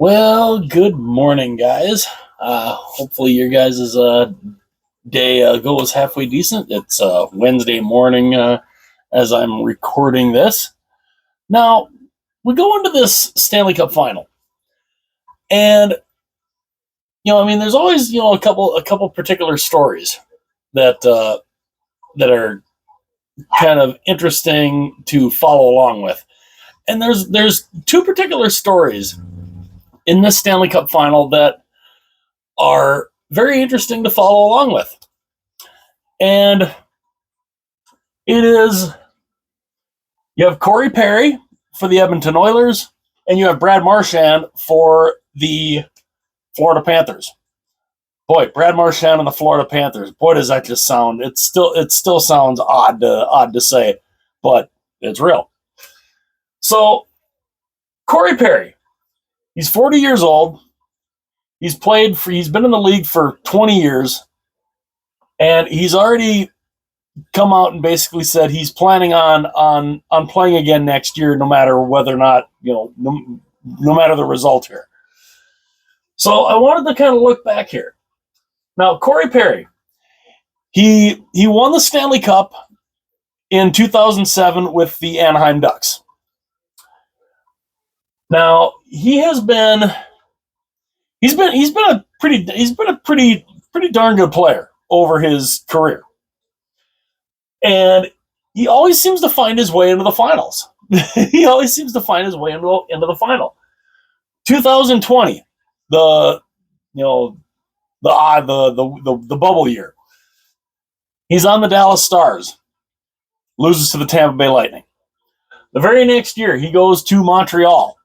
Well, good morning, guys. Hopefully, your guys' day goes halfway decent. It's Wednesday morning as I'm recording this. Now, we go into this Stanley Cup final, and there's always a couple particular stories that that are kind of interesting to follow along with, and there's two particular stories in this Stanley Cup final that are very interesting to follow along with. And it is, you have Corey Perry for the Edmonton Oilers, and you have Brad Marchand for the Florida Panthers. Boy, Brad Marchand and the Florida Panthers. Boy, does that just sound, it still sounds odd to say, but it's real. So, Corey Perry, he's 40 years old. He's been in the league for 20 years, and he's already come out and basically said he's planning on playing again next year, no matter whether or not, no matter the result here. So I wanted to kind of look back here. Now, Corey Perry, he won the Stanley Cup in 2007 with the Anaheim Ducks. Now, he's been a pretty darn good player over his career. And he always seems to find his way into the finals. He always seems to find his way into the final. 2020, the bubble year. He's on the Dallas Stars, loses to the Tampa Bay Lightning. The very next year, he goes to Montreal,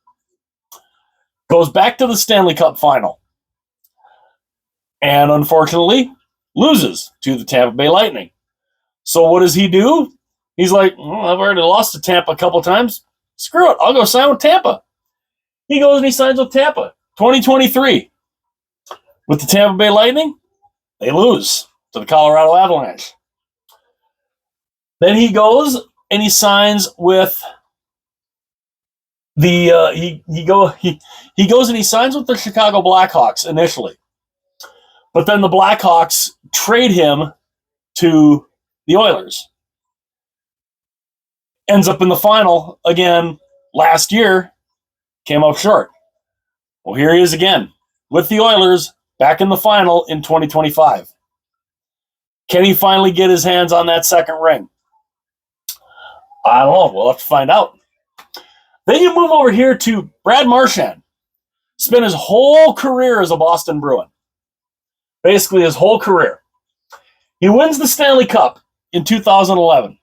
goes back to the Stanley Cup final, and unfortunately loses to the Tampa Bay Lightning. So what does he do? He's like, I've already lost to Tampa a couple times. Screw it, I'll go sign with Tampa. He goes and he signs with Tampa. 2023. With the Tampa Bay Lightning, they lose to the Colorado Avalanche. Then he goes and he signs with he goes and he signs with the Chicago Blackhawks initially. But then the Blackhawks trade him to the Oilers. Ends up in the final again last year, came up short. Well, here he is again with the Oilers, back in the final in 2025. Can he finally get his hands on that second ring? I don't know. We'll have to find out. Then you move over here to Brad Marchand. Spent his whole career as a Boston Bruin. Basically his whole career. He wins the Stanley Cup in 2011.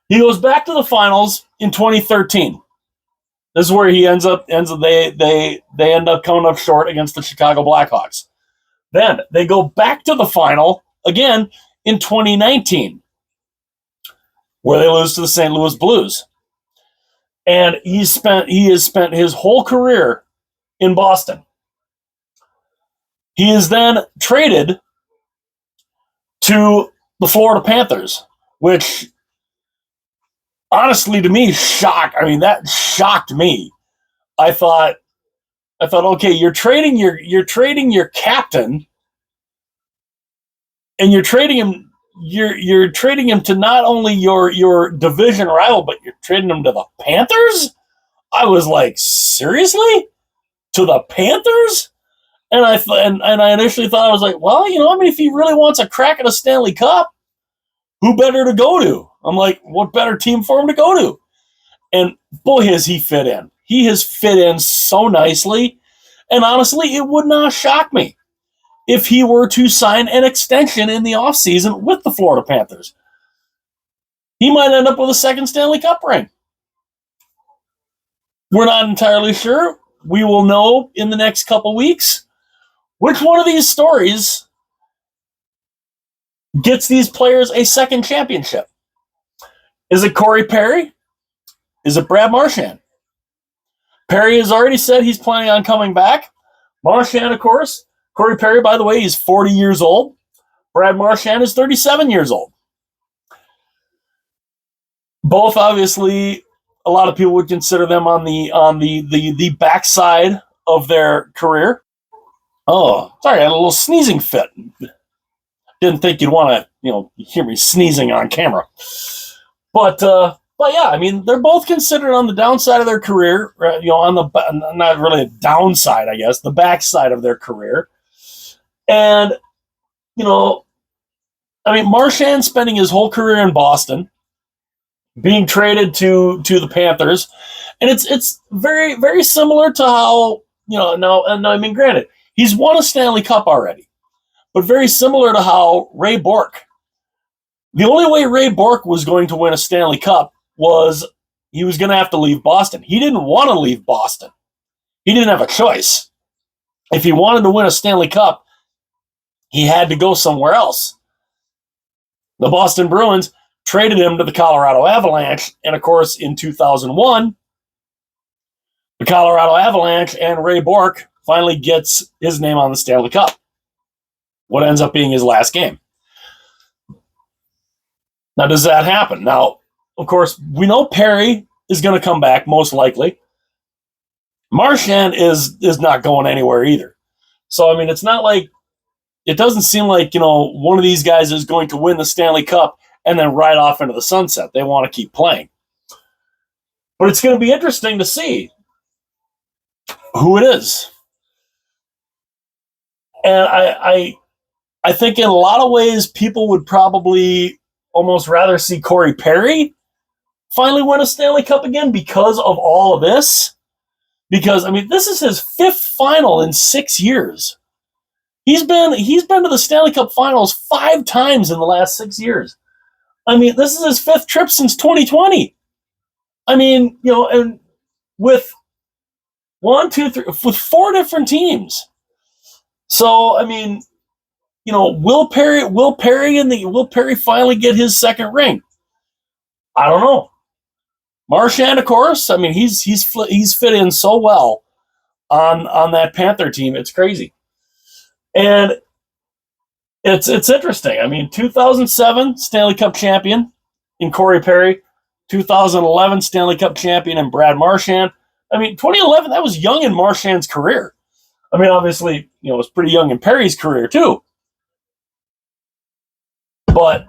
He goes back to the finals in 2013. This is where he ends up. They end up coming up short against the Chicago Blackhawks. Then they go back to the final again in 2019, where they lose to the St. Louis Blues. And he has spent his whole career in Boston. He is then traded to the Florida Panthers, which honestly to me that shocked me. I thought, okay, you're trading your captain, and you're trading him to not only your division rival, but you're trading him to the Panthers? I was like, seriously? To the Panthers? And I initially thought, I was like, well, if he really wants a crack at a Stanley Cup, who better to go to? I'm like, what better team for him to go to? And boy, has he fit in. He has fit in so nicely. And honestly, it would not shock me if he were to sign an extension in the offseason with the Florida Panthers. He might end up with a second Stanley Cup ring. We're not entirely sure. We will know in the next couple weeks which one of these stories gets these players a second championship. Is it Corey Perry? Is it Brad Marchand? Perry has already said he's planning on coming back. Marchand, of course. Corey Perry, by the way, he's 40 years old. Brad Marchand is 37 years old. Both obviously a lot of people would consider them on the backside of their career. Oh, sorry, I had a little sneezing fit. Didn't think you'd want to, hear me sneezing on camera. But yeah, I mean, they're both considered on the downside of their career, on the not really a downside, I guess, the backside of their career. And I mean, Marchand spending his whole career in Boston, being traded to the Panthers, and it's very, very similar to how now. And I mean, granted, he's won a Stanley Cup already, but very similar to how Ray Bourque. The only way Ray Bourque was going to win a Stanley Cup was he was going to have to leave Boston. He didn't want to leave Boston. He didn't have a choice. If he wanted to win a Stanley Cup, he had to go somewhere else. The Boston Bruins traded him to the Colorado Avalanche, and of course, in 2001, the Colorado Avalanche and Ray Bourque finally gets his name on the Stanley Cup. What ends up being his last game. Now, does that happen? Now, of course, we know Perry is going to come back, most likely. Marchand is not going anywhere either. So, I mean, it's not like, it doesn't seem like, one of these guys is going to win the Stanley Cup and then ride off into the sunset. They want to keep playing. But it's going to be interesting to see who it is. And I think in a lot of ways, people would probably almost rather see Corey Perry finally win a Stanley Cup again because of all of this. Because, I mean, this is his 5th final in 6 years. He's been to the Stanley Cup finals 5 times in the last 6 years. I mean, this is his 5th trip since 2020. I mean, and with 4 different teams. So, I mean, will Perry finally get his second ring? I don't know. Marchand, of course. I mean, he's fit in so well on that Panther team. It's crazy. And it's interesting. I mean, 2007 Stanley Cup champion in Corey Perry, 2011 Stanley Cup champion in Brad Marchand. I mean, 2011, that was young in Marchand's career. I mean, obviously, it was pretty young in Perry's career too. But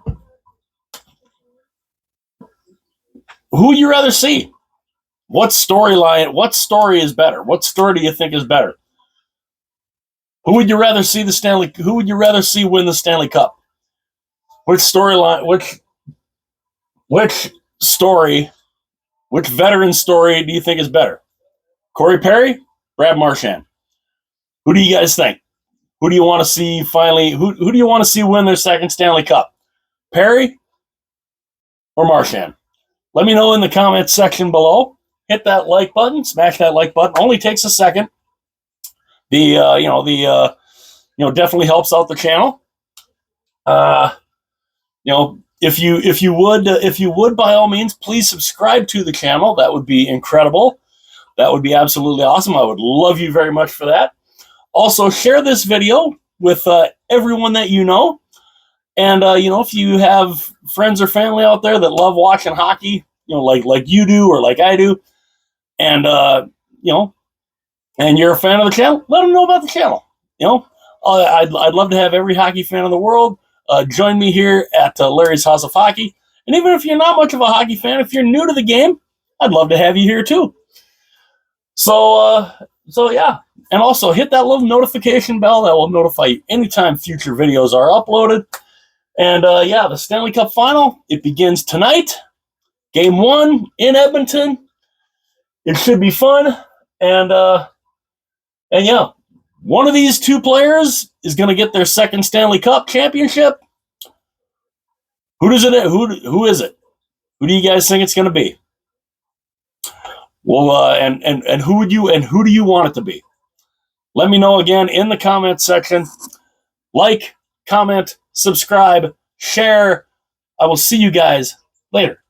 who would you rather see? What story is better? What story do you think is better? Who would you rather see who would you rather see win the Stanley Cup? Which storyline, which veteran story do you think is better? Corey Perry, Brad Marchand. Who do you guys think? Who do you want to see finally? Who do you want to see win their second Stanley Cup? Perry or Marchand? Let me know in the comments section below. Hit that like button, smash that like button. Only takes a second. Definitely helps out the channel. If you would by all means, please subscribe to the channel. That would be incredible. That would be absolutely awesome. I would love you very much for that. Also, share this video with everyone that you know. And, if you have friends or family out there that love watching hockey, like you do or like I do, and, and you're a fan of the channel, let them know about the channel. I'd love to have every hockey fan in the world join me here at Larry's House of Hockey. And even if you're not much of a hockey fan, if you're new to the game, I'd love to have you here too. So yeah. And also hit that little notification bell that will notify you anytime future videos are uploaded. And the Stanley Cup Final, it begins tonight. Game 1 in Edmonton. It should be fun. And yeah, one of these two players is going to get their second Stanley Cup championship. Who is it? Who is it? Who do you guys think it's going to be? Well, and who do you want it to be? Let me know again in the comments section. Like, comment, subscribe, share. I will see you guys later.